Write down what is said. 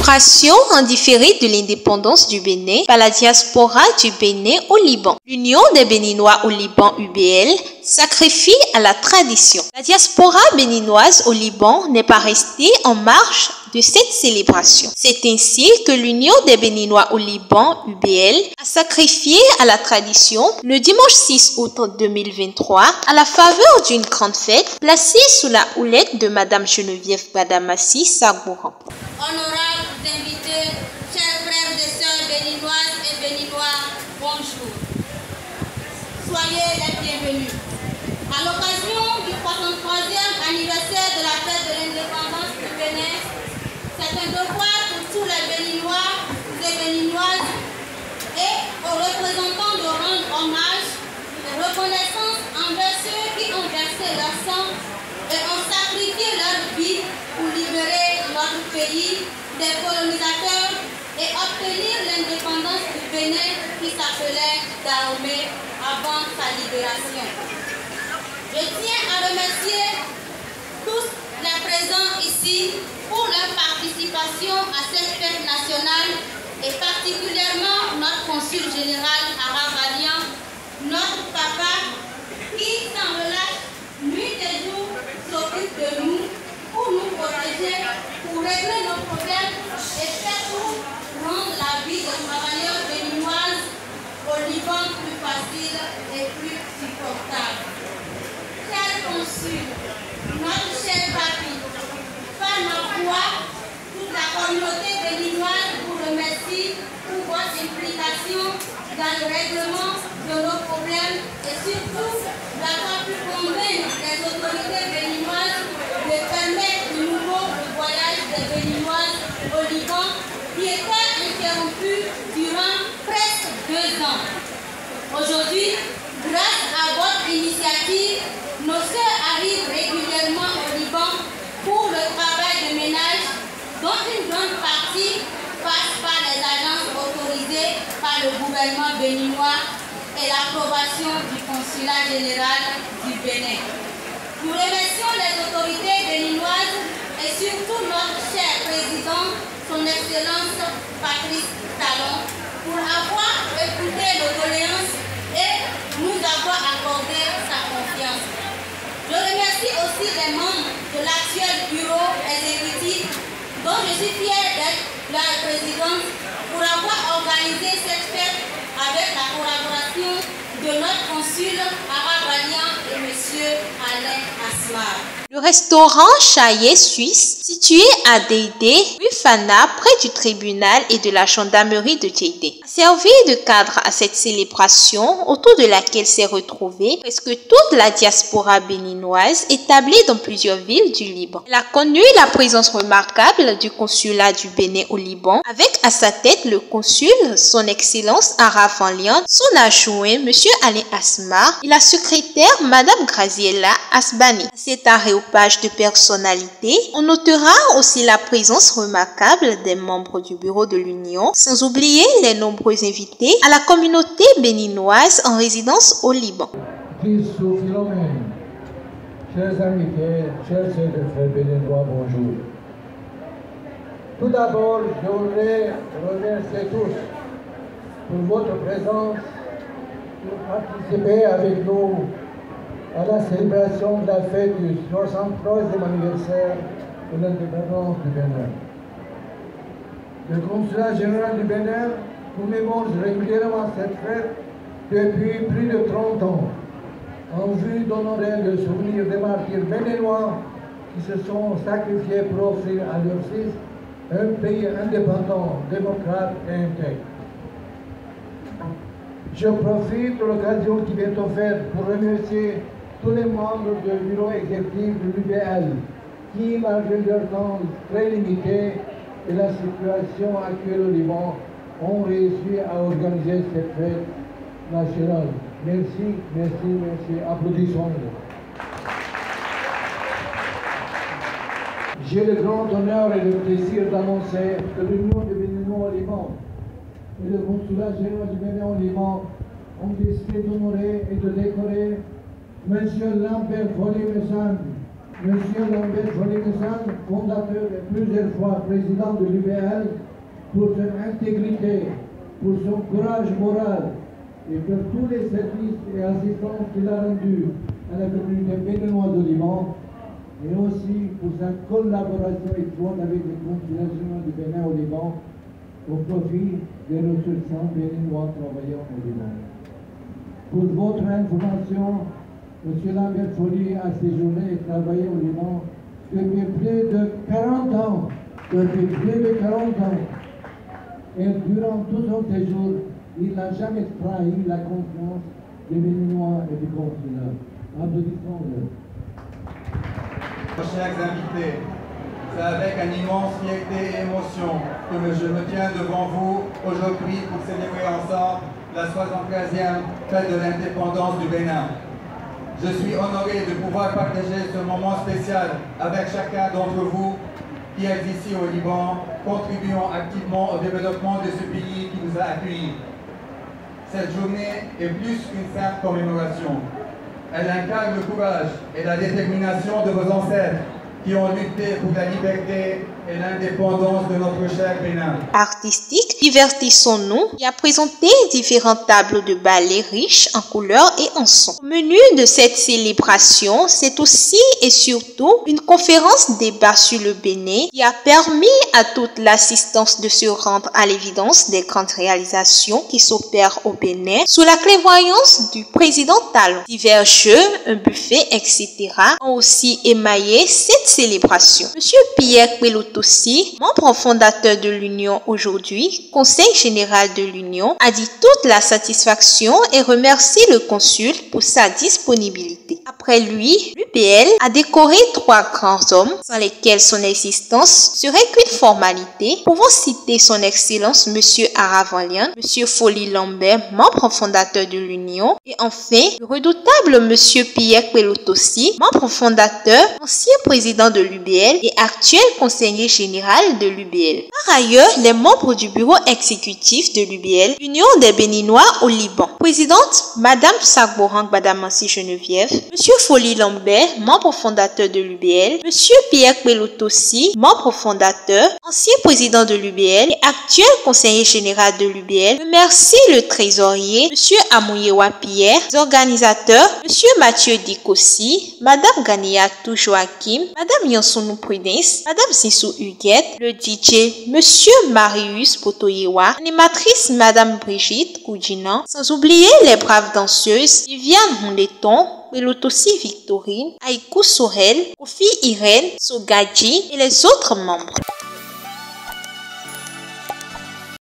Célébration en différé de l'indépendance du Bénin par la diaspora du Bénin au Liban. L'Union des Béninois au Liban UBL sacrifie à la tradition. La diaspora béninoise au Liban n'est pas restée en marge de cette célébration. C'est ainsi que l'Union des Béninois au Liban UBL a sacrifié à la tradition le dimanche 6 août 2023 à la faveur d'une grande fête placée sous la houlette de Madame Geneviève Badamassi Sagouran. Honorables invités, chers frères et sœurs béninoises et béninois, bonjour. Soyez les bienvenus. À l'occasion du 63e anniversaire de la fête de l'indépendance du Bénin, c'est un devoir pour tous les Béninois et Béninoises et aux représentants de rendre hommage et reconnaissance envers ceux qui ont versé leur sang et ont sacrifié leur vie pour libérer notre pays des colonisateurs et obtenir l'indépendance du Bénin qui s'appelait Dahomey avant sa libération. Je tiens à remercier tous les présents ici pour leur participation à cette fête nationale et particulièrement notre consul général Arabalian, notre papa qui sans relâche nuit et jour s'occupe de nous pour nous protéger, pour régler nos problèmes et surtout rendre la vie des travailleurs béninoises au Liban plus facile et plus supportable. Cher consul, notre cher papi, par ma foi, toute la communauté béninoise vous remercie pour votre implication dans le règlement de nos problèmes et surtout d'avoir pu convaincre les autorités béninoises de permettre de nouveau le voyage des Béninoises au Liban qui était interrompu durant presque 2 ans. Aujourd'hui, grâce à votre initiative, nos sœurs arrivent régulièrement au Liban pour le travail de ménage, dont une grande partie passe par les agences autorisées par le gouvernement béninois et l'approbation du consulat général du Bénin. Nous remercions les autorités béninoises et surtout notre cher président, son Excellence Patrice Talon, pour avoir écouté nos doléances et nous avoir accordé sa confiance. Je remercie aussi les membres de l'actuel bureau exécutif dont je suis fière d'être la présidente pour avoir organisé cette fête avec la collaboration de notre consul Arabalian et M. Alain Asmar. Le restaurant Chaillet Suisse, situé à Dédé, rue Fana, près du tribunal et de la gendarmerie de Dédé, a servi de cadre à cette célébration autour de laquelle s'est retrouvée presque toute la diaspora béninoise établie dans plusieurs villes du Liban. Elle a connu la présence remarquable du consulat du Bénin au Liban, avec à sa tête le consul, son Excellence Arabalian, son adjoint, M. Alain Asmar, et la secrétaire, Mme Graziella Asbani. À cet aréopage de personnalité, on notera aussi la présence remarquable des membres du bureau de l'Union, sans oublier les nombreux invités à la communauté béninoise en résidence au Liban. Chers invités, chers frères béninois, bonjour. Tout d'abord, je voudrais remercier tous pour votre présence, pour participer avec nous à la célébration de la fête du 63e anniversaire de l'indépendance du Bénin. Le consulat général du Bénin commémore régulièrement cette fête depuis plus de 30 ans, en vue d'honorer le souvenir des martyrs béninois qui se sont sacrifiés pour offrir à leurs fils un pays indépendant, démocrate et intègre. Je profite de l'occasion qui m'est offerte pour remercier tous les membres du bureau exécutif de l'UBL qui, malgré leur temps très limité et la situation actuelle au Liban, ont réussi à organiser cette fête nationale. Merci, merci, merci. Applaudissons-nous. J'ai le grand honneur et le plaisir d'annoncer que l'Union des Béninois au Liban et le consulat général du Bénin au Liban ont décidé d'honorer et de décorer M. Lambert Folly-Messan, M. Lambert Joly-Messane, fondateur et plusieurs fois président de l'UBL, pour son intégrité, pour son courage moral et pour tous les services et assistances qu'il a rendus à la communauté béninoise au Liban, et aussi pour sa collaboration étroite avec les consulats généraux du Bénin au Liban au profit des ressortissants béninois travaillant au Liban. Pour votre information, M. Lambert Joly a séjourné et travaillé au Liban depuis plus de 40 ans. Depuis plus de 40 ans. Et durant tout son séjour, il n'a jamais trahi la confiance des Béninois et du consulat. Applaudissons-le. Chers invités, c'est avec une immense fierté et émotion que je me tiens devant vous aujourd'hui pour célébrer ensemble la 73e fête de l'indépendance du Bénin. Je suis honoré de pouvoir partager ce moment spécial avec chacun d'entre vous qui est ici au Liban, contribuant activement au développement de ce pays qui nous a accueillis. Cette journée est plus qu'une simple commémoration. Elle incarne le courage et la détermination de vos ancêtres qui ont lutté pour la liberté et l'indépendance de notre cher Bénin. Artistique, divertissons-nous et a présenté différentes tables de ballet riches en couleurs et en sons. Au menu de cette célébration, c'est aussi et surtout une conférence débat sur le Bénin qui a permis à toute l'assistance de se rendre à l'évidence des grandes réalisations qui s'opèrent au Bénin sous la clairvoyance du président Talon. Divers jeux, un buffet, etc. ont aussi émaillé cette célébration. Monsieur Pierre Pelotossi, membre fondateur de l'Union aujourd'hui, conseil général de l'Union, a dit toute la satisfaction et remercie le consul pour sa disponibilité. Après lui, l'UBL a décoré 3 grands hommes sans lesquels son existence serait qu'une formalité. Pouvons citer son excellence Monsieur Aravalian, Monsieur Folie Lambert, membre fondateur de l'Union, et enfin le redoutable Monsieur Pierre Pelotossi, membre fondateur, ancien président de l'UBL et actuel conseiller général de l'UBL. Par ailleurs, les membres du bureau exécutif de l'UBL, Union des Béninois au Liban. Présidente, Madame Sagborang Badamansi Geneviève, Monsieur Folie Lambert, membre fondateur de l'UBL, Monsieur Pierre Pelotossi, membre fondateur, ancien président de l'UBL et actuel conseiller général de l'UBL, remercie le trésorier, Monsieur Amouyewa Pierre, les organisateurs, Monsieur Mathieu Dikossi, Madame Ganiatou Joachim, Madame Yansounou Prudence, Madame Sissou Huguette, le DJ, Monsieur Marius Potoyewa, animatrice Madame Brigitte Koudjinan, sans oublier les braves danseuses Viviane Hondeton, Pelotossi Victorine, Aïkou Sorel, Kofi Irène, Sogadji et les autres membres.